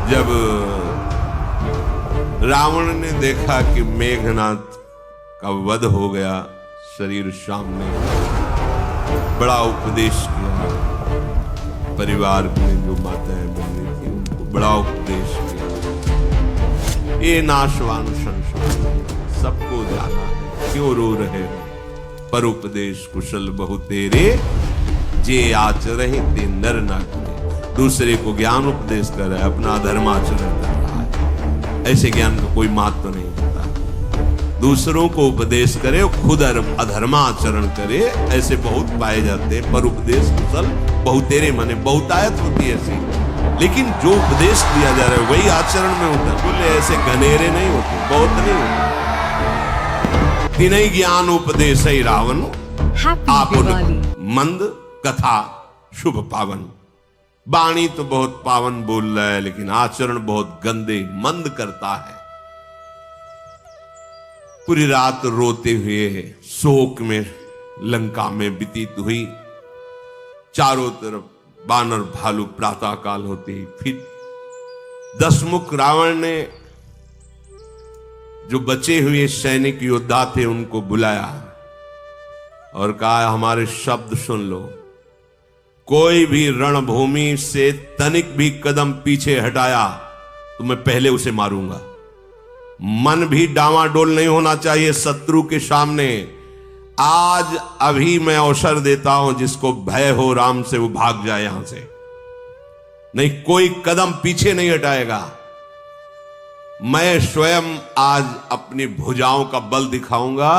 जब रावण ने देखा कि मेघनाथ का वध हो गया, शरीर सामने, बड़ा उपदेश किया। परिवार में जो माताएं बहनें थी उनको बड़ा उपदेश किया। ये नाशवान संसार सबको जाना है, क्यों रो रहे हो? पर उपदेश कुशल बहु तेरे, जे आचरहि ते नर न करे। दूसरे को ज्ञान उपदेश कर रहा है, अपना धर्माचरण कर रहा है। ऐसे ज्ञान का कोई महत्व नहीं होता। दूसरों को उपदेश करे और खुद अधर्माचरण करे, ऐसे बहुत पाए जाते हैं। पर उपदेश कुशल बहुतेरे, माने बहुतायत होती है ऐसी। लेकिन जो उपदेश दिया जा रहा है वही आचरण में होता है। बोले ऐसे घनेरे नहीं होते, बहुत नहीं होते। तिनहि ज्ञान उपदेश है रावण, आप मंद कथा शुभ पावन। वाणी तो बहुत पावन बोल रहा है, लेकिन आचरण बहुत गंदे मंद करता है। पूरी रात रोते हुए शोक में लंका में व्यतीत हुई। चारों तरफ बानर भालू, प्रातः काल होते ही फिर दशमुख रावण ने जो बचे हुए सैनिक योद्धा थे उनको बुलाया और कहा, हमारे शब्द सुन लो। कोई भी रणभूमि से तनिक भी कदम पीछे हटाया तो मैं पहले उसे मारूंगा। मन भी डावाडोल नहीं होना चाहिए शत्रु के सामने। आज अभी मैं अवसर देता हूं, जिसको भय हो राम से वो भाग जाए यहां से, नहीं कोई कदम पीछे नहीं हटाएगा। मैं स्वयं आज अपनी भुजाओं का बल दिखाऊंगा,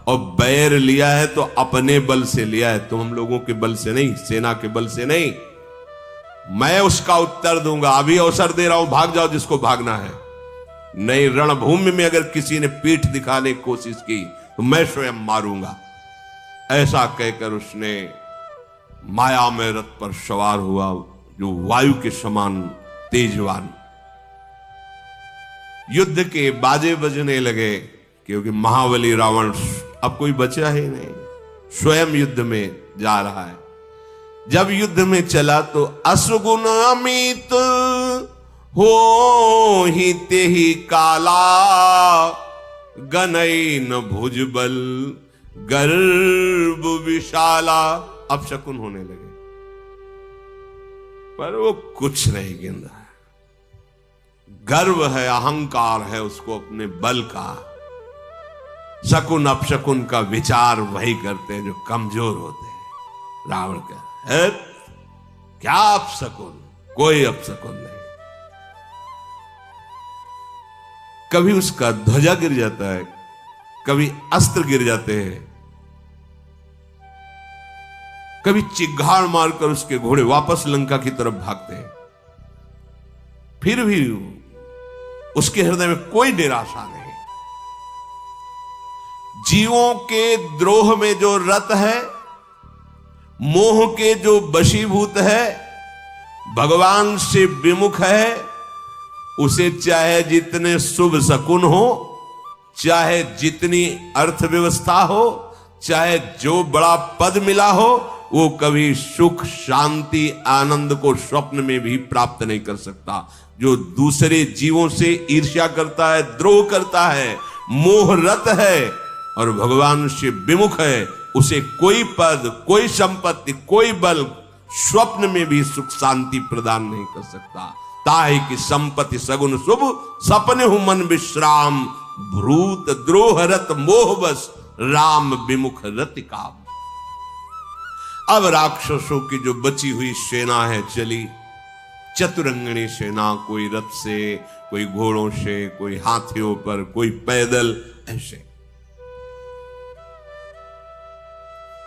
और बैर लिया है तो अपने बल से लिया है, तो हम लोगों के बल से नहीं, सेना के बल से नहीं। मैं उसका उत्तर दूंगा। अभी अवसर दे रहा हूं, भाग जाओ जिसको भागना है। नहीं, रणभूमि में अगर किसी ने पीठ दिखाने की कोशिश की तो मैं स्वयं मारूंगा। ऐसा कहकर उसने माया में रथ पर सवार हुआ, जो वायु के समान तेजवान। युद्ध के बाजे बजने लगे, क्योंकि महाबली रावण अब कोई बचा ही नहीं, स्वयं युद्ध में जा रहा है। जब युद्ध में चला तो असुगुण अमित हो ही ते ही काला, गनई न भुजबल गर्भ विशाला। अपशकुन होने लगे, पर वो कुछ नहीं गिनता। गर्व है, अहंकार है उसको अपने बल का। शकुन अपशकुन का विचार वही करते हैं जो कमजोर होते हैं। रावण का है क्या अपशकुन? कोई अपशकुन नहीं। कभी उसका ध्वजा गिर जाता है, कभी अस्त्र गिर जाते हैं, कभी चिघाड़ मारकर उसके घोड़े वापस लंका की तरफ भागते हैं। फिर भी उसके हृदय में कोई निराशा नहीं। जीवों के द्रोह में जो रत है, मोह के जो वशीभूत है, भगवान से विमुख है, उसे चाहे जितने शुभ शकुन हो, चाहे जितनी अर्थव्यवस्था हो, चाहे जो बड़ा पद मिला हो, वो कभी सुख शांति आनंद को स्वप्न में भी प्राप्त नहीं कर सकता। जो दूसरे जीवों से ईर्ष्या करता है, द्रोह करता है, मोहरत है और भगवान से विमुख है, उसे कोई पद, कोई संपत्ति, कोई बल स्वप्न में भी सुख शांति प्रदान नहीं कर सकता। ताहि की संपत्ति सगुन शुभ, सपने हूं मन विश्राम, भ्रूत द्रोहरत मोहबस, राम विमुख रति काम। अब राक्षसों की जो बची हुई सेना है चली, चतुरंगणी सेना, कोई रथ से, कोई घोड़ों से, कोई हाथियों पर, कोई पैदल, ऐसे।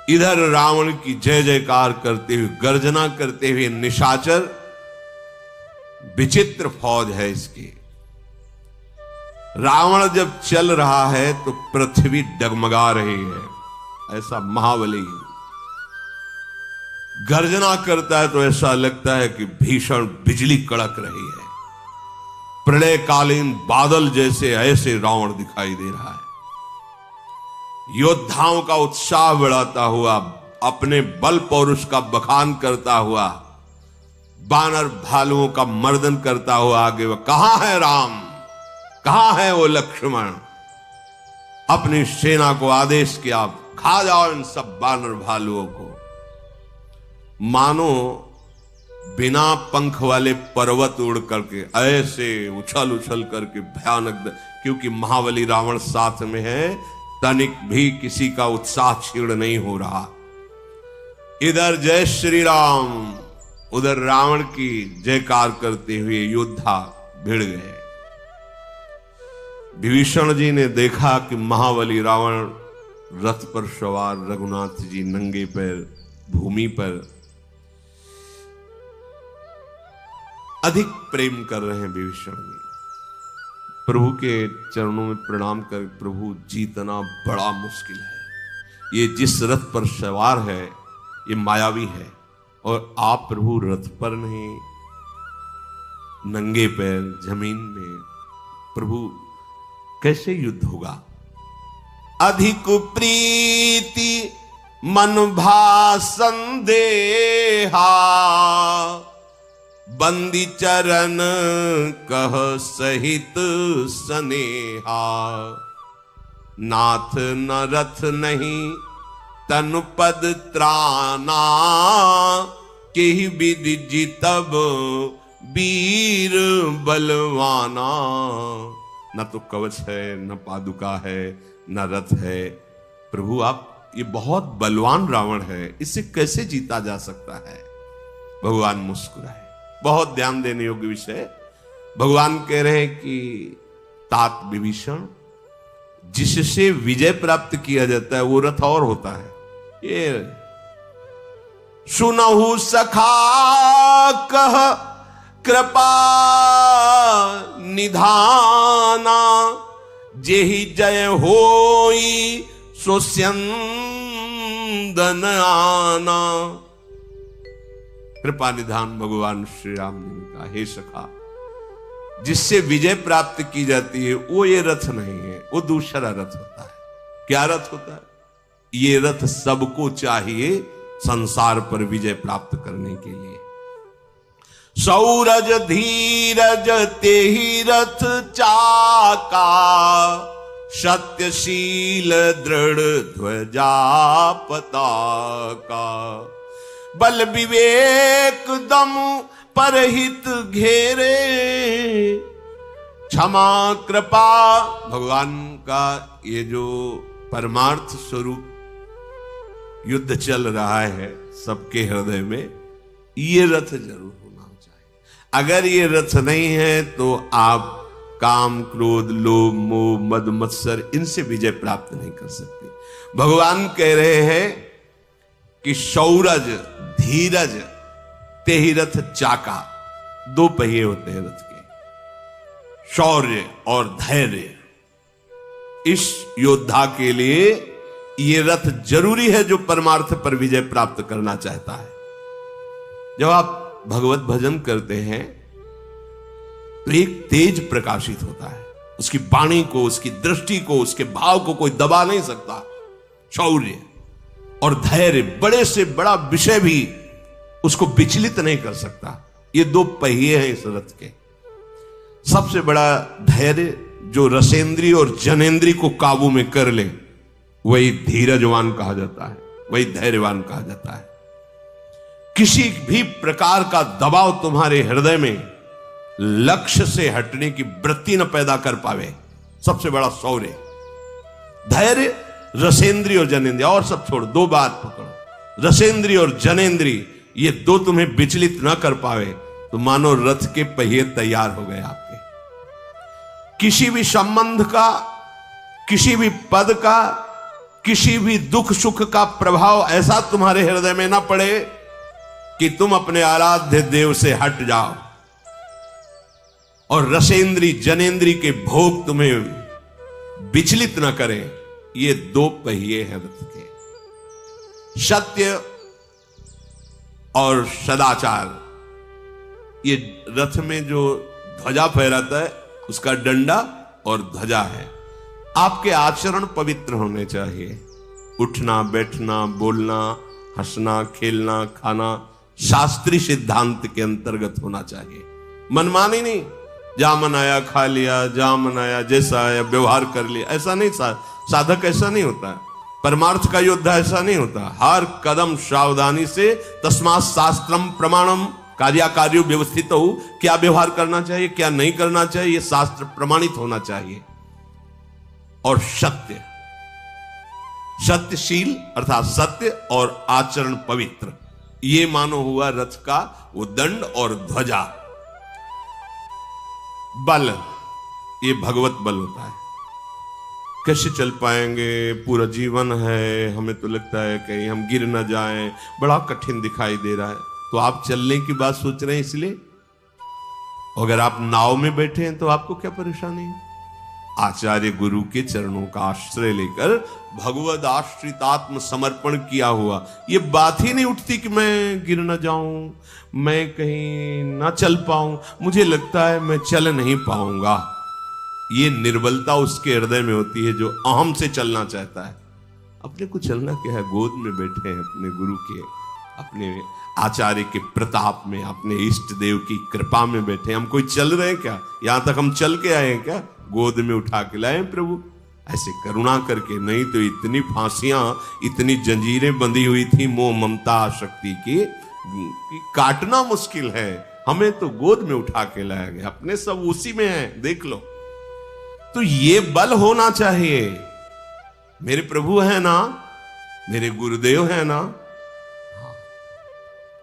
इधर रावण की जय जयकार करते हुए, गर्जना करते हुए निशाचर, विचित्र फौज है इसकी। रावण जब चल रहा है तो पृथ्वी डगमगा रही है। ऐसा महाबली गर्जना करता है तो ऐसा लगता है कि भीषण बिजली कड़क रही है। प्रलयकालीन बादल जैसे ऐसे रावण दिखाई दे रहा है। योद्धाओं का उत्साह बढ़ाता हुआ, अपने बल पौरुष का बखान करता हुआ बानर भालुओं का मर्दन करता हुआ आगे, वह कहां है राम, कहां है वो लक्ष्मण। अपनी सेना को आदेश किया, खा जाओ इन सब बानर भालुओं को। मानो बिना पंख वाले पर्वत उड़ करके ऐसे उछल उछल करके भयानक, क्योंकि महाबली रावण साथ में है, तनिक भी किसी का उत्साह क्षीण नहीं हो रहा। इधर जय श्री राम, उधर रावण की जयकार करते हुए योद्धा भिड़ गए। विभीषण जी ने देखा कि महाबली रावण रथ पर सवार, रघुनाथ जी नंगे पैर भूमि पर अधिक प्रेम कर रहे हैं। विभीषण जी प्रभु के चरणों में प्रणाम कर, प्रभु जीतना बड़ा मुश्किल है, ये जिस रथ पर सवार है ये मायावी है, और आप प्रभु रथ पर नहीं, नंगे पैर जमीन में, प्रभु कैसे युद्ध होगा। अधिक प्रीति मन भा संदेहा, बंदी चरण कह सहित सनेहा। नाथ न रथ नहीं तनु पद त्राना, केहि विधि जितब वीर बलवाना। न तो कवच है, न पादुका है, न रथ है। प्रभु आप, ये बहुत बलवान रावण है, इससे कैसे जीता जा सकता है। भगवान मुस्कुराए। बहुत ध्यान देने योग्य विषय। भगवान कह रहे हैं कि तात विभीषण, जिससे विजय प्राप्त किया जाता है वो रथ और होता है। ये सुनहु सखा कह कृपा निधाना, जेहि जय होई सो स्यंदन आना। कृपा निधान भगवान श्री राम ने कहा, हे सखा, जिससे विजय प्राप्त की जाती है वो ये रथ नहीं है, वो दूसरा रथ होता है। क्या रथ होता है? ये रथ सबको चाहिए संसार पर विजय प्राप्त करने के लिए। सौरज धीरज तेहि रथ चाका, सत्यशील दृढ़ ध्वजा पताका। बल विवेक दम परहित घेरे, क्षमा कृपा। भगवान का ये जो परमार्थ स्वरूप युद्ध चल रहा है सबके हृदय में, ये रथ जरूर होना चाहिए। अगर ये रथ नहीं है तो आप काम क्रोध लोभ मोह मद मत्सर इनसे विजय प्राप्त नहीं कर सकते। भगवान कह रहे हैं कि सौरज धीरज तेहि रथ चाका, दो पहिए होते हैं रथ के, शौर्य और धैर्य। इस योद्धा के लिए ये रथ जरूरी है जो परमार्थ पर विजय प्राप्त करना चाहता है। जब आप भगवत भजन करते हैं तो एक तेज प्रकाशित होता है, उसकी वाणी को, उसकी दृष्टि को, उसके भाव को कोई दबा नहीं सकता। शौर्य और धैर्य, बड़े से बड़ा विषय भी उसको विचलित नहीं कर सकता। ये दो पहिए हैं इस रथ के। सबसे बड़ा धैर्य जो रसेंद्री और जनेंद्री को काबू में कर ले, वही धीरजवान कहा जाता है, वही धैर्यवान कहा जाता है। किसी भी प्रकार का दबाव तुम्हारे हृदय में लक्ष्य से हटने की वृत्ति न पैदा कर पावे, सबसे बड़ा शौर्य। धैर्य, रसेंद्री और जनेंद्री, और सब छोड़, दो बात पकड़ो। रसेंद्री और जनेंद्री ये दो तुम्हें विचलित न कर पावे तो मानो रथ के पहिए तैयार हो गए आपके। किसी भी संबंध का, किसी भी पद का, किसी भी दुख सुख का प्रभाव ऐसा तुम्हारे हृदय में ना पड़े कि तुम अपने आराध्य देव से हट जाओ, और रसेंद्री जनेंद्री के भोग तुम्हें विचलित न करें। ये दो पहिए हैं रथ के, सत्य और सदाचार। ये रथ में जो ध्वजा फहराता है उसका डंडा और ध्वजा है। आपके आचरण पवित्र होने चाहिए। उठना बैठना बोलना हंसना खेलना खाना शास्त्रीय सिद्धांत के अंतर्गत होना चाहिए। मनमानी नहीं, जहां मन आया खा लिया, जहां मन आया जैसा आया व्यवहार कर लिया, ऐसा नहीं। साधक ऐसा नहीं होता है, परमार्थ का योद्धा ऐसा नहीं होता। हर कदम सावधानी से, तस्मात् शास्त्रम प्रमाणम, कार्याकार्यो व्यवस्थित हो, क्या व्यवहार करना चाहिए क्या नहीं करना चाहिए, यह शास्त्र प्रमाणित होना चाहिए। और सत्य, सत्यशील अर्थात सत्य और आचरण पवित्र, ये मानो हुआ रथ का वो दंड और ध्वजा। बल, ये भगवत बल होता है। कैसे चल पाएंगे, पूरा जीवन है, हमें तो लगता है कहीं हम गिर ना जाएं, बड़ा कठिन दिखाई दे रहा है। तो आप चलने की बात सोच रहे हैं इसलिए। अगर आप नाव में बैठे हैं तो आपको क्या परेशानी है? आचार्य गुरु के चरणों का आश्रय लेकर भगवद आश्रित आत्म समर्पण किया हुआ, ये बात ही नहीं उठती कि मैं गिर न जाऊं, मैं कहीं ना चल पाऊं, मुझे लगता है मैं चल नहीं पाऊंगा। ये निर्बलता उसके हृदय में होती है जो अहम से चलना चाहता है। अपने को चलना क्या है, गोद में बैठे हैं अपने गुरु के, अपने आचार्य के प्रताप में, अपने इष्ट देव की कृपा में बैठे। हम कोई चल रहे हैं क्या? यहां तक हम चल के आए हैं क्या? गोद में उठा के लाए प्रभु, ऐसे करुणा करके। नहीं तो इतनी फांसियां, इतनी जंजीरें बंधी हुई थी मोह ममता आसक्ति की, काटना मुश्किल है। हमें तो गोद में उठा के लाया गया, अपने सब उसी में है, देख लो। तो ये बल होना चाहिए। मेरे प्रभु है ना, मेरे गुरुदेव है ना,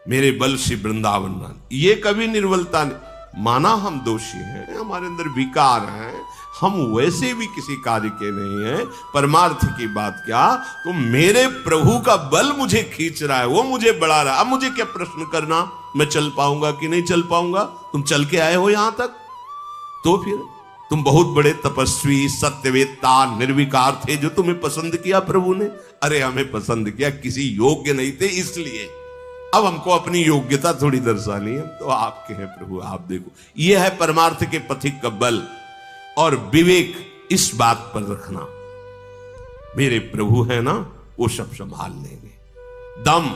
मेरे बल से वृंदावन, ये कभी निर्बलता नहीं। माना हम दोषी हैं, हमारे अंदर विकार हैं, हम वैसे भी किसी कार्य के नहीं हैं, परमार्थ की बात क्या, तो मेरे प्रभु का बल मुझे खींच रहा है, वो मुझे बढ़ा रहा है। अब मुझे क्या प्रश्न करना, मैं चल पाऊंगा कि नहीं चल पाऊंगा? तुम चल के आए हो यहां तक, तो फिर तुम बहुत बड़े तपस्वी, सत्यवेत्ता, निर्विकार थे, जो तुम्हें पसंद किया प्रभु ने। अरे हमें पसंद किया, किसी योग्य नहीं थे इसलिए। अब हमको अपनी योग्यता थोड़ी दर्शानी है, तो आपके हैं प्रभु, आप देखो। यह है परमार्थ के पथिक का बल और विवेक। इस बात पर रखना, मेरे प्रभु है ना, वो सब संभाल लेंगे। दम,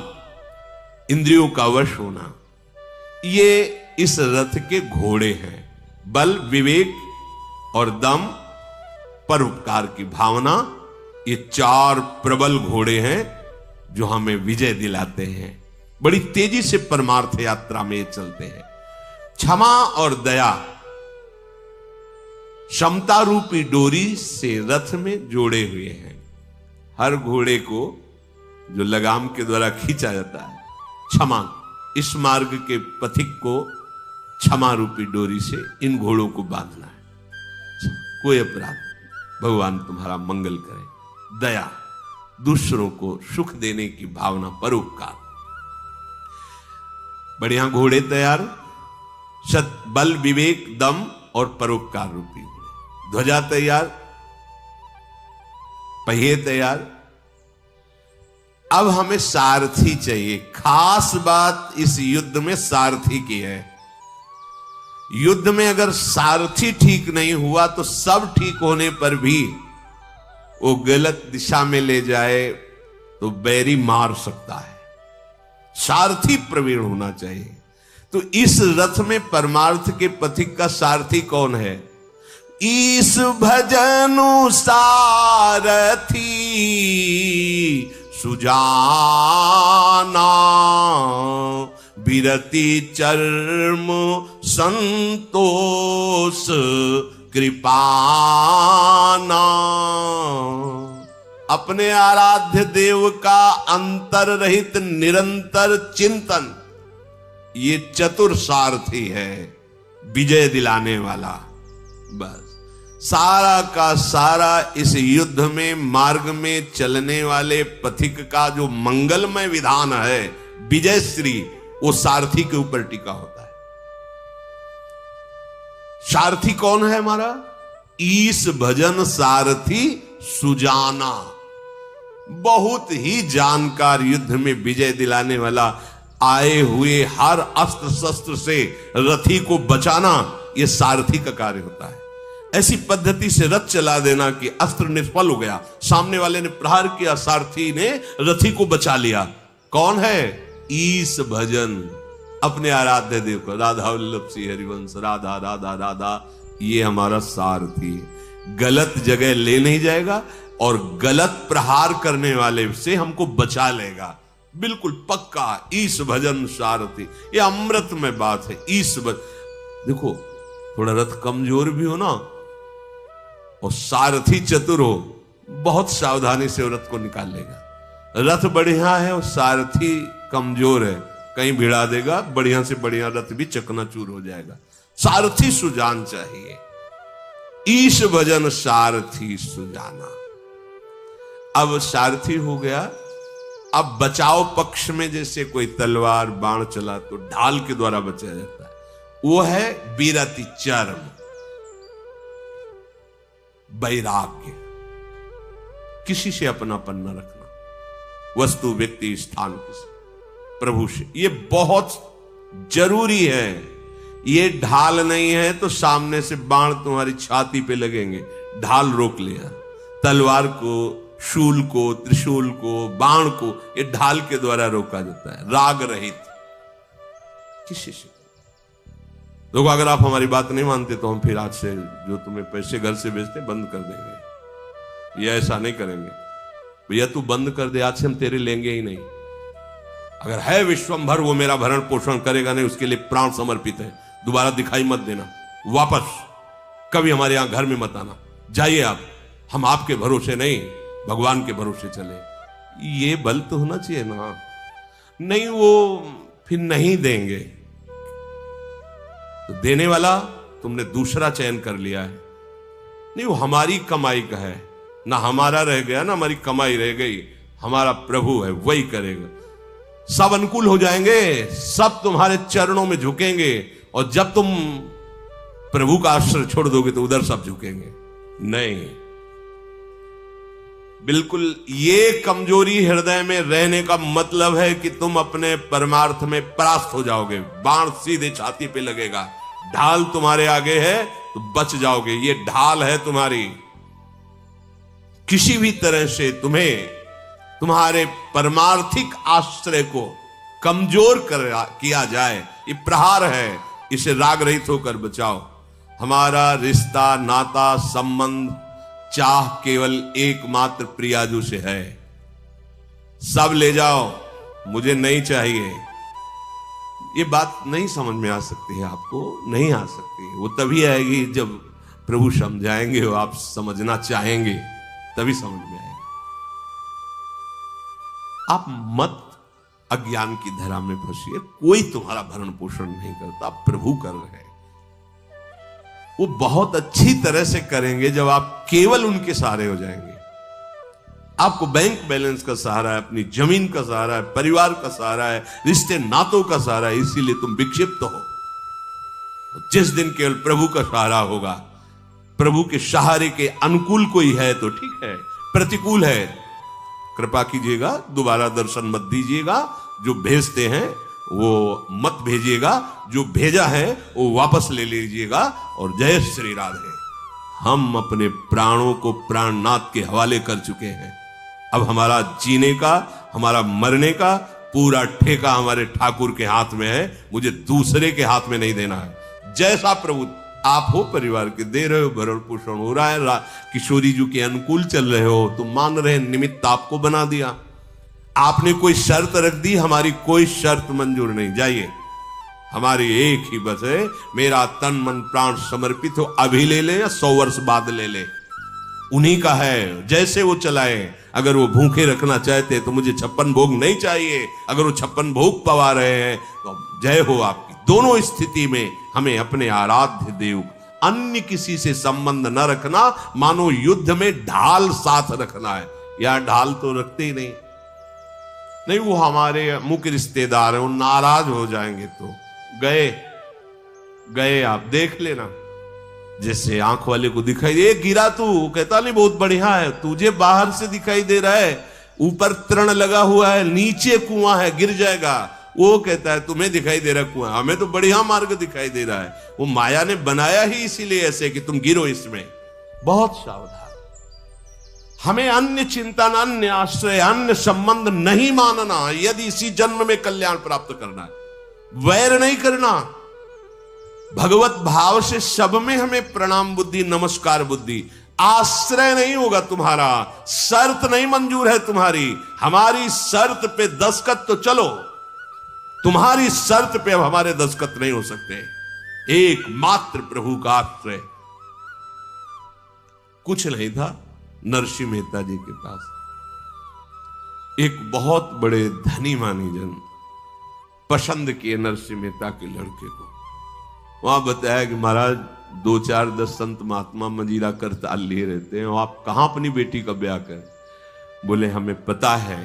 इंद्रियों का वश होना, ये इस रथ के घोड़े हैं। बल, विवेक और दम, परोपकार की भावना, ये चार प्रबल घोड़े हैं जो हमें विजय दिलाते हैं। बड़ी तेजी से परमार्थ यात्रा में चलते हैं। क्षमा और दया क्षमता रूपी डोरी से रथ में जोड़े हुए हैं। हर घोड़े को जो लगाम के द्वारा खींचा जाता है, क्षमा, इस मार्ग के पथिक को क्षमा रूपी डोरी से इन घोड़ों को बांधना है। कोई अपराध, भगवान तुम्हारा मंगल करे। दया, दूसरों को सुख देने की भावना, परोपकार। बढ़िया घोड़े तैयार, सत, बल, विवेक, दम और परोपकार रूपी घोड़े। ध्वजा तैयार, पहिए तैयार। अब हमें सारथी चाहिए। खास बात इस युद्ध में सारथी की है। युद्ध में अगर सारथी ठीक नहीं हुआ तो सब ठीक होने पर भी वो गलत दिशा में ले जाए तो बैरी मार सकता है। सारथी प्रवीण होना चाहिए। तो इस रथ में परमार्थ के पथिक का सारथी कौन है? ईस भजनु सारथी सुजाना, बिरति चर्म संतोष कृपाना। अपने आराध्य देव का अंतर रहित निरंतर चिंतन, ये चतुर सारथी है, विजय दिलाने वाला। बस सारा का सारा इस युद्ध में मार्ग में चलने वाले पथिक का जो मंगलमय विधान है, विजय श्री, वो सारथी के ऊपर टिका होता है। सारथी कौन है हमारा? ईश भजन सारथी सुजाना, बहुत ही जानकार, युद्ध में विजय दिलाने वाला। आए हुए हर अस्त्र शस्त्र से रथी को बचाना, यह सारथी का कार्य होता है। ऐसी पद्धति से रथ चला देना कि अस्त्र निष्फल हो गया, सामने वाले ने प्रहार किया, सारथी ने रथी को बचा लिया। कौन है? ईश भजन अपने आराध्य देव को। राधा वल्लभ सिंह हरिवंश, राधा राधा राधा, ये हमारा सारथी गलत जगह ले नहीं जाएगा और गलत प्रहार करने वाले से हमको बचा लेगा, बिल्कुल पक्का। ईश भजन सारथी, ये अमृत में बात है। ईश भजन देखो, थोड़ा रथ कमजोर भी हो ना और सारथी चतुर हो, बहुत सावधानी से रथ को निकाल लेगा। रथ बढ़िया है और सारथी कमजोर है, कहीं भिड़ा देगा, बढ़िया से बढ़िया रथ भी चकनाचूर हो जाएगा। सारथी सुजान चाहिए। ईश भजन सारथी सुजाना। अब सारथी हो गया। अब बचाव पक्ष में जैसे कोई तलवार बाण चला तो ढाल के द्वारा बचाया जाता है, वो है बीरति चर्म, वैराग्य, किसी से अपनापन न रखना, वस्तु व्यक्ति स्थान किसी प्रभु से, ये बहुत जरूरी है। ये ढाल नहीं है तो सामने से बाण तुम्हारी छाती पे लगेंगे, ढाल रोक लिया। तलवार को, शूल को, त्रिशूल को, बाण को, ये ढाल के द्वारा रोका जाता है, राग रहित किसी से। लोग अगर आप हमारी बात नहीं मानते तो हम फिर आज से जो तुम्हें पैसे घर से भेजते बंद कर देंगे, ये ऐसा नहीं करेंगे। भैया तू बंद कर दे, आज से हम तेरे लेंगे ही नहीं। अगर है विश्वंभर वो मेरा भरण पोषण करेगा नहीं, उसके लिए प्राण समर्पित है, दोबारा दिखाई मत देना, वापस कभी हमारे यहां घर में मत आना, जाइए आप, हम आपके भरोसे नहीं भगवान के भरोसे चले। ये बल तो होना चाहिए ना। नहीं, वो फिर नहीं देंगे तो देने वाला तुमने दूसरा चयन कर लिया है। नहीं, वो हमारी कमाई का है, ना हमारा रह गया ना हमारी कमाई रह गई, हमारा प्रभु है, वही करेगा। सब अनुकूल हो जाएंगे, सब तुम्हारे चरणों में झुकेंगे, और जब तुम प्रभु का आश्रय छोड़ दोगे तो उधर सब झुकेंगे। नहीं, बिल्कुल ये कमजोरी हृदय में रहने का मतलब है कि तुम अपने परमार्थ में परास्त हो जाओगे। बाण सीधे छाती पे लगेगा, ढाल तुम्हारे आगे है तो बच जाओगे। ये ढाल है तुम्हारी, किसी भी तरह से तुम्हें तुम्हारे परमार्थिक आश्रय को कमजोर किया जाए, ये प्रहार है, इसे राग रहित होकर बचाओ। हमारा रिश्ता, नाता, संबंध, चाह केवल एकमात्र प्रियाजू से है। सब ले जाओ, मुझे नहीं चाहिए। ये बात नहीं समझ में आ सकती है, आपको नहीं आ सकती है। वो तभी आएगी जब प्रभु समझाएंगे और आप समझना चाहेंगे, तभी समझ में आएगी। आप मत अज्ञान की धरा में फंसिए। कोई तुम्हारा भरण पोषण नहीं करता, प्रभु कर रहे हैं। वो बहुत अच्छी तरह से करेंगे जब आप केवल उनके सहारे हो जाएंगे। आपको बैंक बैलेंस का सहारा है, अपनी जमीन का सहारा है, परिवार का सहारा है, रिश्ते नातों का सहारा है, इसीलिए तुम विक्षिप्त हो। जिस दिन केवल प्रभु का सहारा होगा, प्रभु के सहारे के अनुकूल कोई है तो ठीक है, प्रतिकूल है कृपा कीजिएगा, दोबारा दर्शन मत दीजिएगा। जो भेजते हैं वो मत भेजिएगा, जो भेजा है वो वापस ले लीजिएगा। और जय श्री राधे। हम अपने प्राणों को प्राणनाथ के हवाले कर चुके हैं। अब हमारा जीने का, हमारा मरने का पूरा ठेका हमारे ठाकुर के हाथ में है, मुझे दूसरे के हाथ में नहीं देना है। जैसा प्रभु आप हो परिवार के, दे रहे हो, भरण पोषण हो रहा है, किशोरी जी के अनुकूल चल रहे हो, तुम मान रहे, निमित्त आपको बना दिया। आपने कोई शर्त रख दी, हमारी कोई शर्त मंजूर नहीं। जाइए, हमारी एक ही बस है, मेरा तन मन प्राण समर्पित हो, अभी ले ले या 100 वर्ष बाद ले ले, उन्हीं का है, जैसे वो चलाए। अगर वो भूखे रखना चाहते तो मुझे 56 भोग नहीं चाहिए, अगर वो 56 भोग पवा रहे हैं तो जय हो आपकी। दोनों स्थिति में हमें अपने आराध्य देव, अन्य किसी से संबंध न रखना, मानो युद्ध में ढाल साथ रखना है। यार ढाल तो रखते ही नहीं, वो हमारे मुख्य रिश्तेदार हैं, वो नाराज हो जाएंगे तो गए आप देख लेना। जैसे आंख वाले को दिखाई दे, गिरा तू, कहता नहीं बहुत बढ़िया है, तुझे बाहर से दिखाई दे रहा है, ऊपर तृण लगा हुआ है, नीचे कुआं है, गिर जाएगा। वो कहता है तुम्हें दिखाई दे रहा है कुआं, हमें तो बढ़िया मार्ग दिखाई दे रहा है। वो माया ने बनाया ही इसीलिए ऐसे कि तुम गिरो इसमें। बहुत सावधान। हमें अन्य चिंतन, अन्य आश्रय, अन्य संबंध नहीं मानना यदि इसी जन्म में कल्याण प्राप्त करना है। वैर नहीं करना, भगवत भाव से सब में हमें प्रणाम बुद्धि, नमस्कार बुद्धि। आश्रय नहीं होगा तुम्हारा, शर्त नहीं मंजूर है तुम्हारी। हमारी शर्त पे दस्तखत तो चलो, तुम्हारी शर्त पे अब हमारे दस्तखत नहीं हो सकते। एकमात्र प्रभु का आश्रय। कुछ नहीं था नरसिंह मेहता जी के पास। एक बहुत बड़े धनी मानी जन पसंद किए नरसिंह मेहता के लड़के को। वहां बताया कि महाराज 2-4-10 संत महात्मा मजीरा कर ताल लिए रहते हैं, आप कहां अपनी बेटी का ब्याह करें? बोले हमें पता है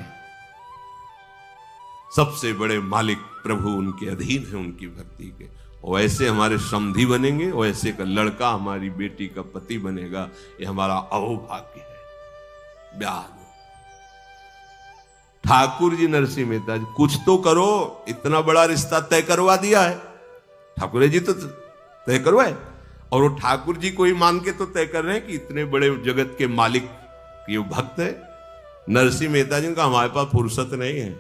सबसे बड़े मालिक प्रभु उनके अधीन है, उनकी भक्ति के। और ऐसे हमारे समधी बनेंगे, और ऐसे का लड़का हमारी बेटी का पति बनेगा, ये हमारा अहोभाग्य है। ब्याह ठाकुर जी नरसिंह मेहता जी, कुछ तो करो, इतना बड़ा रिश्ता तय करवा दिया है। ठाकुर जी तो तय करवाए, और वो ठाकुर जी को ही मान के तो तय कर रहे हैं कि इतने बड़े जगत के मालिक ये भक्त है। नरसिंह मेहता जी का हमारे पास फुर्सत नहीं है,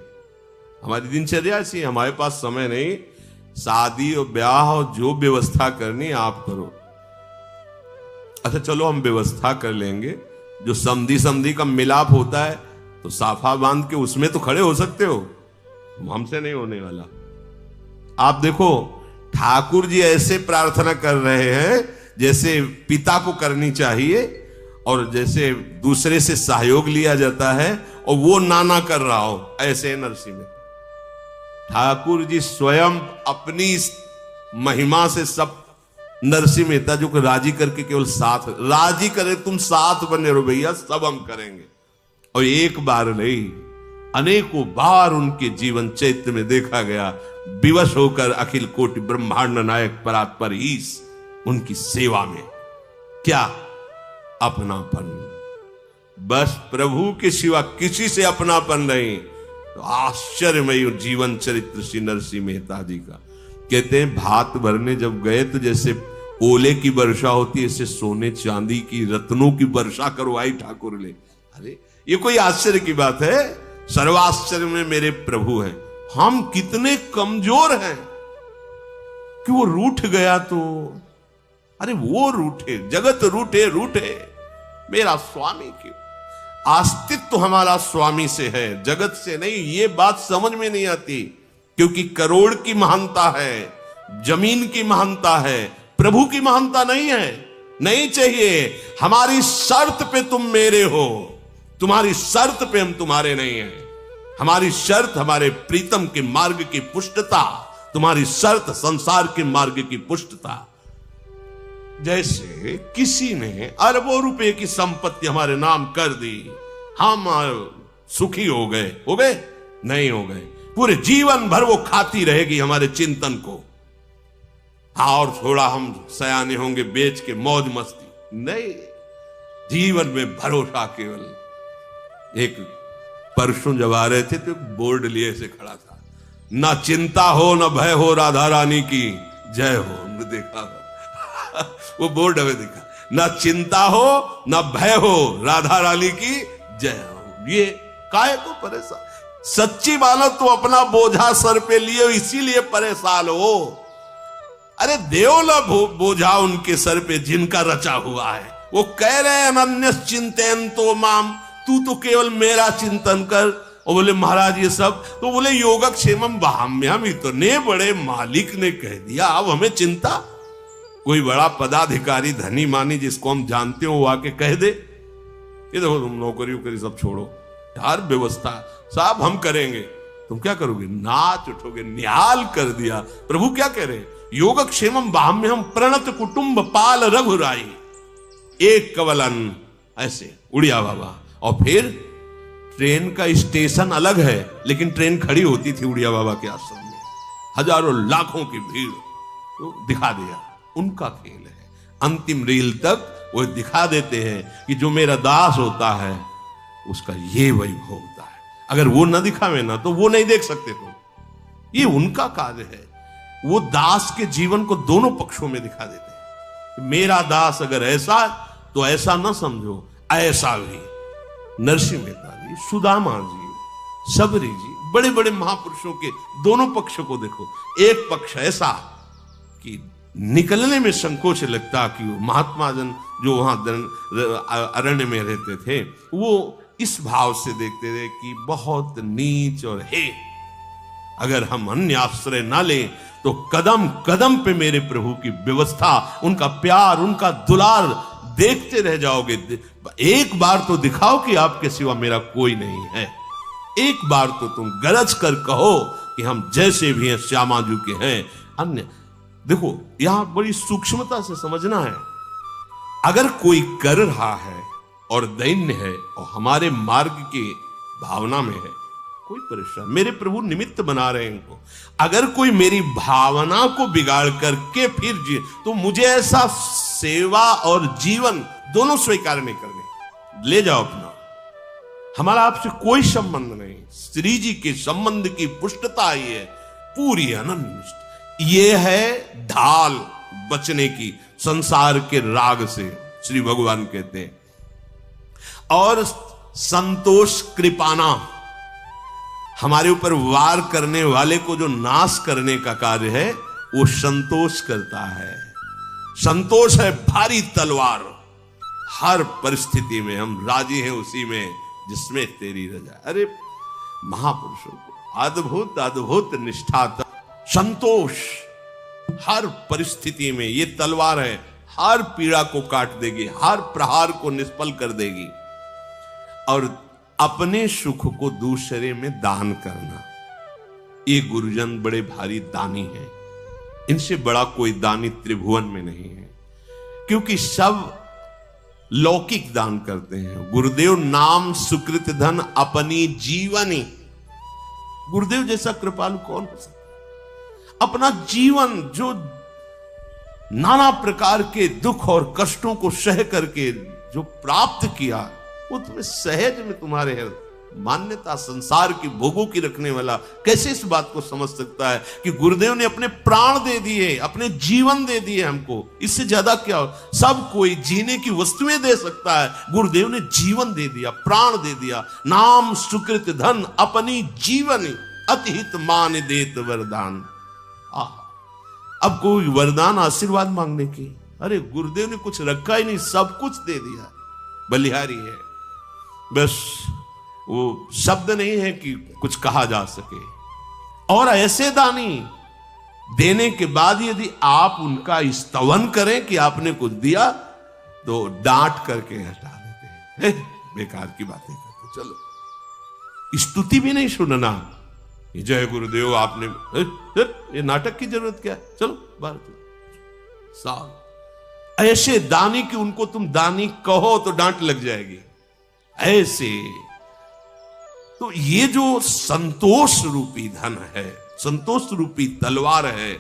हमारी दिनचर्या ऐसी, हमारे पास समय नहीं। शादी और ब्याह और जो व्यवस्था करनी आप करो। अच्छा चलो हम व्यवस्था कर लेंगे, जो समधी का मिलाप होता है तो साफा बांध के उसमें तो खड़े हो सकते हो, हमसे नहीं होने वाला। आप देखो ठाकुर जी ऐसे प्रार्थना कर रहे हैं जैसे पिता को करनी चाहिए, और जैसे दूसरे से सहयोग लिया जाता है और वो नाना कर रहा हो, ऐसे नरसिंह में ठाकुर जी स्वयं अपनी महिमा से सब नरसिंह मेहता जी को राजी करके केवल साथ राजी करे, तुम साथ बने रहो भैया, सब हम करेंगे। और एक बार नहीं, अनेकों बार उनके जीवन चैत्र में देखा गया, विवश होकर अखिल कोटि ब्रह्मांड नायक परात्पर ईश उनकी सेवा में। क्या अपनापन, बस प्रभु के सिवा किसी से अपनापन नहीं। तो आश्चर्यमय जीवन चरित्र श्री नरसिंह मेहता जी का। कहते हैं भात भरने जब गए तो जैसे ओले की वर्षा होती है, ऐसे सोने चांदी की रत्नों की वर्षा करवाई ठाकुर ने। अरे ये कोई आश्चर्य की बात है? सर्वाश्चर्य में मेरे प्रभु हैं। हम कितने कमजोर हैं कि वो रूठ गया तो, अरे वो रूठे, जगत रूठे रूठे, मेरा स्वामी क्यों? अस्तित्व हमारा स्वामी से है, जगत से नहीं। ये बात समझ में नहीं आती, क्योंकि करोड़ की महानता है, जमीन की महानता है, प्रभु की महानता नहीं है। नहीं चाहिए। हमारी शर्त पे तुम मेरे हो, तुम्हारी शर्त पे हम तुम्हारे नहीं हैं। हमारी शर्त हमारे प्रीतम के मार्ग की पुष्टता, तुम्हारी शर्त संसार के मार्ग की पुष्टता। जैसे किसी ने अरबों रुपए की संपत्ति हमारे नाम कर दी, हम सुखी हो गए? नहीं हो गए। पूरे जीवन भर वो खाती रहेगी हमारे चिंतन को। और थोड़ा हम सयाने होंगे बेच के मौज मस्ती, नहीं। जीवन में भरोसा केवल। एक परसों जब आ रहे थे तो बोर्ड लिए से खड़ा था, ना चिंता हो न भय हो राधा रानी की जय हो। हमने देखा वो बोर्ड हमें दिखा, ना चिंता हो न भय हो राधा रानी की जय हो। ये काहे को परेशान? सच्ची मानो तो अपना बोझा सर पे लिए इसीलिए परेशान हो। अरे देव ना बोझा उनके सर पे जिनका रचा हुआ है। वो कह रहे हैं अनन्य चिंतन तो माम, तू तो केवल मेरा चिंतन कर। और बोले महाराज ये सब तो बोले योगक्षेमम वहाम्यहम, इतने बड़े मालिक ने कह दिया, अब हमें चिंता? कोई बड़ा पदाधिकारी धनी मानी जिसको हम जानते हो वो आके कह दे ये देखो तुम नौकरी सब छोड़ो यार, व्यवस्था साहब हम करेंगे, तुम क्या करोगे? नाच उठोगे। निहाल कर दिया। प्रभु क्या कह रहे? योगक्षेमम वहाम्यहम प्रणत कुटुंब पाल रघुराई एक कवलन, ऐसे उड़िया बाबा। और फिर ट्रेन का स्टेशन अलग है, लेकिन ट्रेन खड़ी होती थी उड़िया बाबा के आश्रम में, हजारों लाखों की भीड़। तो दिखा दिया उनका खेल है। अंतिम रील तक वो दिखा देते हैं कि जो मेरा दास होता है उसका ये वैभव होता है। अगर वो ना दिखावे ना तो वो नहीं देख सकते तुम। ये उनका कार्य है। वो दास के जीवन को दोनों पक्षों में दिखा देते हैं। मेरा दास अगर ऐसा तो ऐसा ना समझो, ऐसा भी। नरसिंह मेहता जी, सुदामा जी, सबरी जी, बड़े बड़े महापुरुषों के दोनों पक्षों को देखो। एक पक्ष ऐसा कि निकलने में संकोच लगता कि महात्मा जन जो वहां अरण्य में रहते थे वो इस भाव से देखते थे कि बहुत नीच और हे, अगर हम अन्य आश्रय ना लें तो कदम कदम पे मेरे प्रभु की व्यवस्था, उनका प्यार, उनका दुलार देखते रह जाओगे। एक बार तो दिखाओ कि आपके सिवा मेरा कोई नहीं है। एक बार तो तुम गरज कर कहो कि हम जैसे भी हैं श्यामा जी के हैं। अन्य देखो, यहां बड़ी सूक्ष्मता से समझना है। अगर कोई कर रहा है और दैन्य है और हमारे मार्ग की भावना में है, कोई परेशान, मेरे प्रभु निमित्त बना रहे हैं इनको। अगर कोई मेरी भावना को बिगाड़ करके फिर जी, तो मुझे ऐसा सेवा और जीवन दोनों स्वीकार नहीं करने। ले जाओ अपना, हमारा आपसे कोई संबंध नहीं। श्री जी के संबंध की पुष्टता ये है, पूरी अनन्य। ये है ढाल बचने की संसार के राग से, श्री भगवान कहते हैं। और संतोष कृपाना, हमारे ऊपर वार करने वाले को जो नाश करने का कार्य है वो संतोष करता है। संतोष है भारी तलवार, हर परिस्थिति में हम राजी हैं उसी में जिसमें तेरी रजा। अरे महापुरुषों को अद्भुत अद्भुत निष्ठा, संतोष हर परिस्थिति में। ये तलवार है, हर पीड़ा को काट देगी, हर प्रहार को निष्फल कर देगी। और अपने सुख को दूसरे में दान करना, ये गुरुजन बड़े भारी दानी हैं। इनसे बड़ा कोई दानी त्रिभुवन में नहीं है, क्योंकि सब लौकिक दान करते हैं। गुरुदेव नाम सुकृत धन अपनी जीवनी, गुरुदेव जैसा कृपालु कौन हो सकता? अपना जीवन जो नाना प्रकार के दुख और कष्टों को सह करके जो प्राप्त किया, वो तुम्हें सहज में तुम्हारे है। मान्यता संसार की भोगों की रखने वाला कैसे इस बात को समझ सकता है कि गुरुदेव ने अपने प्राण दे दिए, अपने जीवन दे दिए हमको। इससे ज्यादा क्या हो? सब कोई जीने की वस्तुएं दे सकता है, गुरुदेव ने जीवन दे दिया, प्राण दे दिया। नाम सुकृत धन अपनी जीवनी, अतिहित मान देत वरदान। अब कोई वरदान आशीर्वाद मांगने की, अरे गुरुदेव ने कुछ रखा ही नहीं, सब कुछ दे दिया। बलिहारी है, बस वो शब्द नहीं है कि कुछ कहा जा सके। और ऐसे दानी देने के बाद यदि आप उनका स्तवन करें कि आपने कुछ दिया, तो डांट करके हटा देते हैं, बेकार की बातें करते। चलो, स्तुति भी नहीं सुनना, जय गुरुदेव आपने, ये नाटक की जरूरत क्या है? चलो बाहर साल। ऐसे दानी कि उनको तुम दानी कहो तो डांट लग जाएगी, ऐसे। तो ये जो संतोष रूपी धन है, संतोष रूपी तलवार है,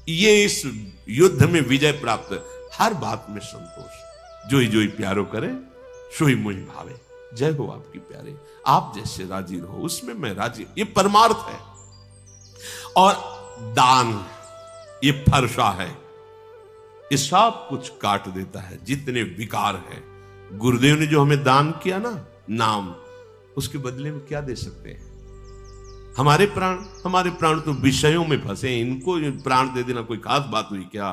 ये इस युद्ध में विजय प्राप्त। हर बात में संतोष, जोई जोई प्यारो करे सोई मोई भावे। जय हो आपकी प्यारे, आप जैसे राजी रहो उसमें मैं राजी, ये परमार्थ है। और दान, ये फरसा है, ये सब कुछ काट देता है जितने विकार हैं। गुरुदेव ने जो हमें दान किया ना, नाम, उसके बदले में क्या दे सकते हैं? हमारे प्राण तो विषयों में फंसे, इनको प्राण दे देना कोई खास बात हुई क्या?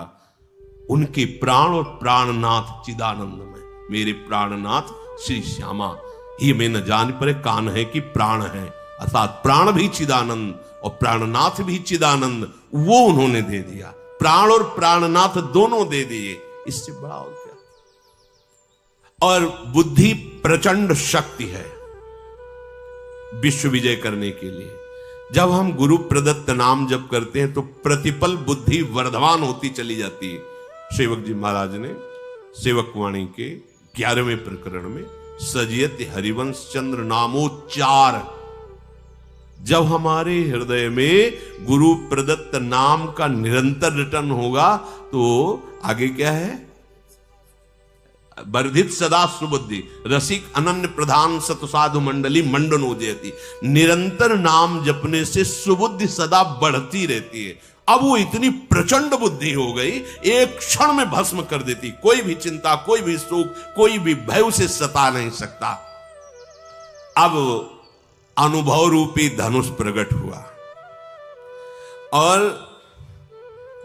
उनके प्राण और प्राणनाथ चिदानंद में, मेरे प्राणनाथ श्री श्यामा, ये मैं न जान परे कान है कि प्राण है, अर्थात प्राण भी चिदानंद और प्राणनाथ भी चिदानंद, वो उन्होंने दे दिया। प्राण और प्राणनाथ दोनों दे दिए, इससे बड़ा और क्या? और बुद्धि प्रचंड शक्ति है विश्व विजय करने के लिए। जब हम गुरु प्रदत्त नाम जप करते हैं तो प्रतिपल बुद्धि वर्धमान होती चली जाती है। सेवक जी महाराज ने सेवक वाणी के 11वें प्रकरण में सजियत हरिवंश चंद्र नामोच्चार, जब हमारे हृदय में गुरु प्रदत्त नाम का निरंतर रिटर्न होगा तो आगे क्या है? वर्धित सदा सुबुद्धि रसिक अनन्य प्रधान सतसाधु मंडली मंडनोदयति। निरंतर नाम जपने से सुबुद्धि सदा बढ़ती रहती है। अब वो इतनी प्रचंड बुद्धि हो गई, एक क्षण में भस्म कर देती। कोई भी चिंता, कोई भी सुख, कोई भी भय उसे सता नहीं सकता। अब अनुभव रूपी धनुष प्रकट हुआ और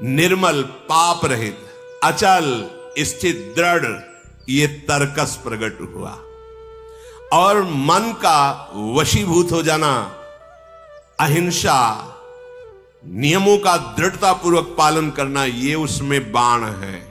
निर्मल, पाप रहित, अचल, स्थित, दृढ़ ये तर्कस प्रकट हुआ और मन का वशीभूत हो जाना, अहिंसा, नियमों का दृढ़तापूर्वक पालन करना, ये उसमें बाण है।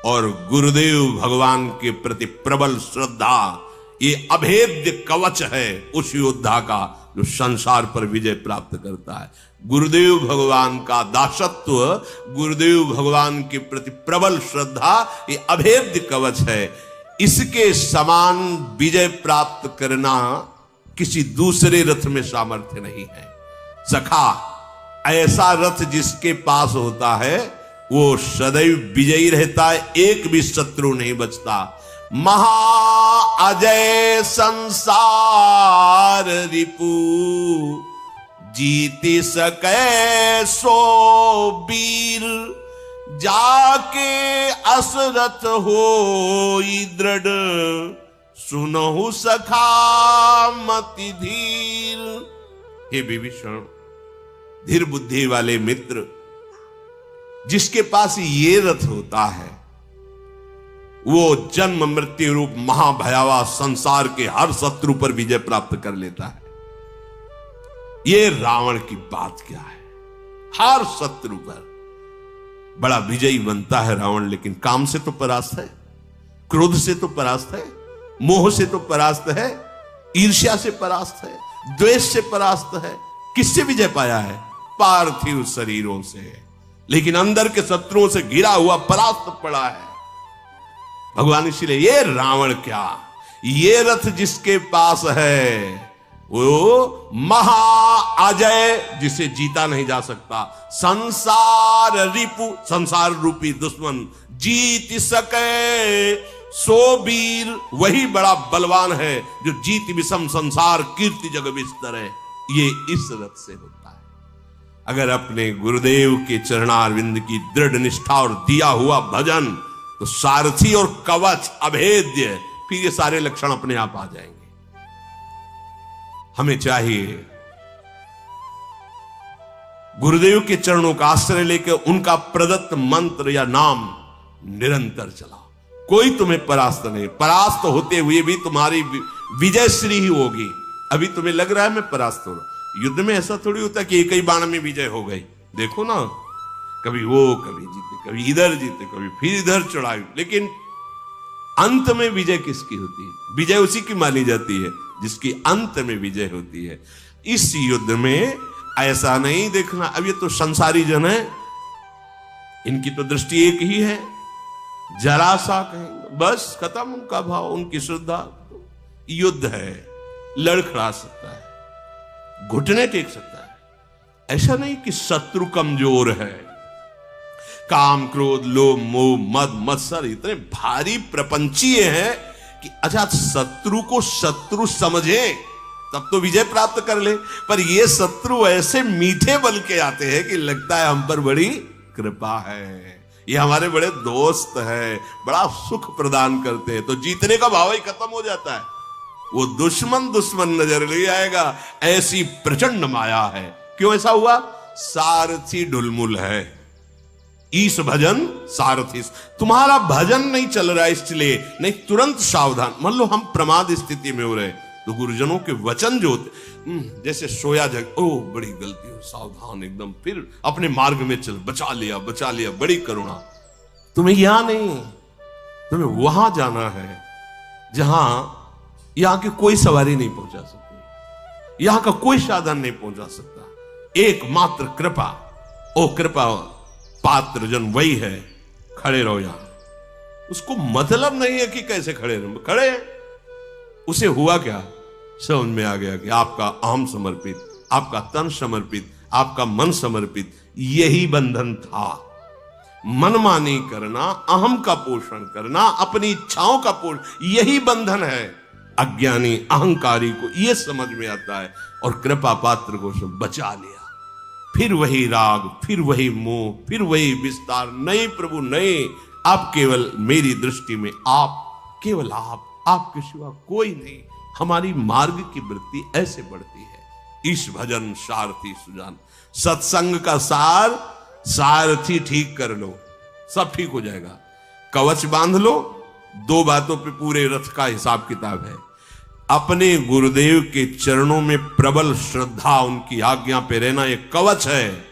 और गुरुदेव भगवान के प्रति प्रबल श्रद्धा, ये अभेद्य कवच है उस योद्धा का जो संसार पर विजय प्राप्त करता है। गुरुदेव भगवान का दासत्व, गुरुदेव भगवान के प्रति प्रबल श्रद्धा, ये अभेद्य कवच है। इसके समान विजय प्राप्त करना किसी दूसरे रथ में सामर्थ्य नहीं है। सखा, ऐसा रथ जिसके पास होता है वो सदैव विजयी रहता है, एक भी शत्रु नहीं बचता। महा अजय संसार रिपु, जीति सकै सो वीर, जाके असरथ होई दृढ़, सुनहु सखा मति धीर। हे विभीषण, धीर बुद्धि वाले मित्र, जिसके पास ये रथ होता है वो जन्म मृत्यु रूप महाभयावह संसार के हर शत्रु पर विजय प्राप्त कर लेता है। ये रावण की बात क्या है, हर शत्रु पर बड़ा विजयी बनता है रावण, लेकिन काम से तो परास्त है, क्रोध से तो परास्त है, मोह से तो परास्त है, ईर्ष्या से परास्त है, द्वेष से परास्त है। किससे विजय पाया है? पार्थिव शरीरों से, लेकिन अंदर के शत्रुओं से घिरा हुआ परास्त पड़ा है। भगवान इसलिए ये रावण क्या, ये रथ जिसके पास है वो महा अजय, जिसे जीता नहीं जा सकता, संसार रिपु, संसार रूपी दुश्मन, जीत सके सो वीर, वही बड़ा बलवान है जो जीत विषम संसार कीर्ति जग विस्तर है। ये इस रथ से होता है। अगर अपने गुरुदेव के चरणारविंद की दृढ़ निष्ठा और दिया हुआ भजन, तो सारथी और कवच अभेद्य, फिर ये सारे लक्षण अपने आप आ जाएंगे। हमें चाहिए गुरुदेव के चरणों का आश्रय लेकर उनका प्रदत्त मंत्र या नाम निरंतर चलाओ। कोई तुम्हें परास्त नहीं, परास्त होते हुए भी तुम्हारी विजय श्री ही होगी। अभी तुम्हें लग रहा है मैं परास्त हो रहा हूं, युद्ध में ऐसा थोड़ी होता कि एक ही बाण में विजय हो गई। देखो ना, कभी वो कभी जीते, कभी इधर जीते, कभी फिर इधर चढ़ाई, लेकिन अंत में विजय किसकी होती है? विजय उसी की मानी जाती है जिसकी अंत में विजय होती है। इस युद्ध में ऐसा नहीं देखना अब ये तो संसारी जन है, इनकी तो दृष्टि एक ही है, जरा सा कहेंगे बस खत्म उनका भाव, उनकी श्रद्धा। युद्ध है, लड़खड़ा सकता है, घुटने टेक सकता है। ऐसा नहीं कि शत्रु कमजोर है, काम क्रोध लोभ मोह मद मत्सर इतने भारी प्रपंचीय हैं कि अच्छा शत्रु को शत्रु समझे तब तो विजय प्राप्त कर ले, पर ये शत्रु ऐसे मीठे बन के आते हैं कि लगता है हम पर बड़ी कृपा है, ये हमारे बड़े दोस्त है, बड़ा सुख प्रदान करते हैं, तो जीतने का भाव ही खत्म हो जाता है। वो दुश्मन दुश्मन नजर नहीं आएगा, ऐसी प्रचंड माया है। क्यों ऐसा हुआ? सारथी ढुलमुल है। ईश भजन सारथी, तुम्हारा भजन नहीं चल रहा है इसलिए नहीं, तुरंत सावधान। मान लो हम प्रमाद स्थिति में हो रहे तो गुरुजनों के वचन जो होते, जैसे सोया जग, ओ बड़ी गलती हो, सावधान एकदम, फिर अपने मार्ग में चल, बचा लिया, बड़ी करुणा। तुम्हें यहां नहीं, तुम्हें वहां जाना है जहां यहां की कोई सवारी नहीं पहुंचा सकती, यहां का कोई साधन नहीं पहुंचा सकता। एकमात्र कृपा, ओ कृपा पात्र जन वही है, खड़े रहो यहां। उसको मतलब नहीं है कि कैसे खड़े रहो, खड़े हैं। उसे हुआ क्या, समझ में आ गया कि आपका अहम समर्पित, आपका तन समर्पित, आपका मन समर्पित, यही बंधन था। मनमानी करना, अहम का पोषण करना, अपनी इच्छाओं का पोषण, यही बंधन है। अज्ञानी अहंकारी को यह समझ में आता है और कृपा पात्र को सब बचा लिया। फिर वही राग, फिर वही मोह, फिर वही विस्तार। नहीं प्रभु नहीं, आप केवल मेरी दृष्टि में आप, केवल आप, आपके सिवा कोई नहीं। हमारी मार्ग की वृत्ति ऐसे बढ़ती है। ईश भजन सारथी सुजान, सत्संग का सार सारथी ठीक कर लो, सब ठीक हो जाएगा। कवच बांध लो, 2 बातों पे पूरे रथ का हिसाब किताब है। अपने गुरुदेव के चरणों में प्रबल श्रद्धा, उनकी आज्ञा पे रहना ये कवच है,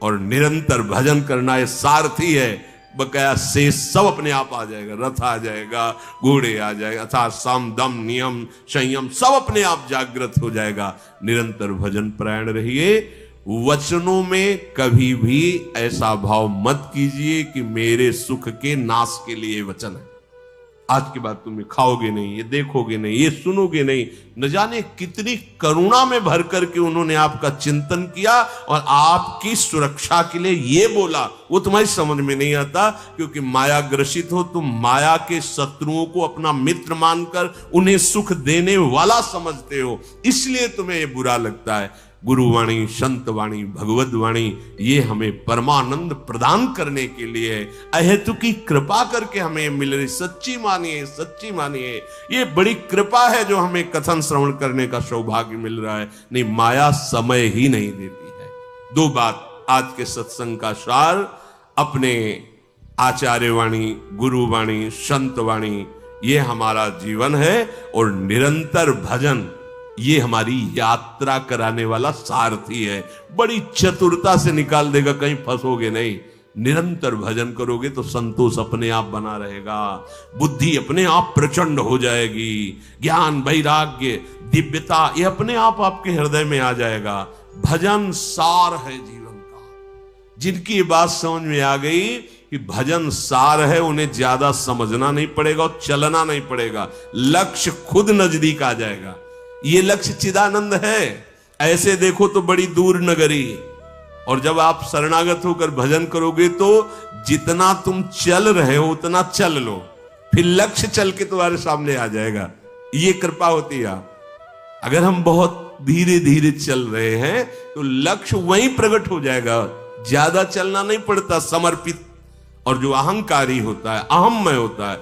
और निरंतर भजन करना ये सारथी है। बकाया से सब अपने आप आ जाएगा, रथ आ जाएगा, घोड़े आ जाएगा, अर्थात सम दम नियम संयम सब अपने आप जागृत हो जाएगा। निरंतर भजन परायण रहिए। वचनों में कभी भी ऐसा भाव मत कीजिए कि मेरे सुख के नाश के लिए वचन है। आज की बात तुम खाओगे नहीं, ये देखोगे नहीं, ये सुनोगे नहीं। न जाने कितनी करुणा में भर करके उन्होंने आपका चिंतन किया और आपकी सुरक्षा के लिए ये बोला, वो तुम्हारी समझ में नहीं आता। क्योंकि माया ग्रसित हो, तुम माया के शत्रुओं को अपना मित्र मानकर उन्हें सुख देने वाला समझते हो, इसलिए तुम्हें ये बुरा लगता है। गुरुवाणी, संतवाणी, भगवत वाणी ये हमें परमानंद प्रदान करने के लिए अहेतु की कृपा करके हमें मिल रही। सच्ची मानिए, सच्ची मानिए, ये बड़ी कृपा है जो हमें कथन श्रवण करने का सौभाग्य मिल रहा है। नहीं, माया समय ही नहीं देती है। 2 बात आज के सत्संग का सार, अपने आचार्य वाणी, गुरुवाणी, संतवाणी ये हमारा जीवन है, और निरंतर भजन ये हमारी यात्रा कराने वाला सारथी है। बड़ी चतुरता से निकाल देगा, कहीं फंसोगे नहीं। निरंतर भजन करोगे तो संतोष अपने आप बना रहेगा, बुद्धि अपने आप प्रचंड हो जाएगी, ज्ञान, वैराग्य, दिव्यता ये अपने आप आपके हृदय में आ जाएगा। भजन सार है जीवन का। जिनकी ये बात समझ में आ गई कि भजन सार है, उन्हें ज्यादा समझना नहीं पड़ेगा और चलना नहीं पड़ेगा, लक्ष्य खुद नजदीक आ जाएगा। ये लक्ष्य चिदानंद है। ऐसे देखो तो बड़ी दूर नगरी, और जब आप शरणागत होकर भजन करोगे तो जितना तुम चल रहे हो उतना चल लो, फिर लक्ष्य चल के तुम्हारे सामने आ जाएगा। ये कृपा होती है। अगर हम बहुत धीरे धीरे चल रहे हैं तो लक्ष्य वहीं प्रकट हो जाएगा, ज्यादा चलना नहीं पड़ता। समर्पित और जो अहंकारी होता है, अहममय होता है,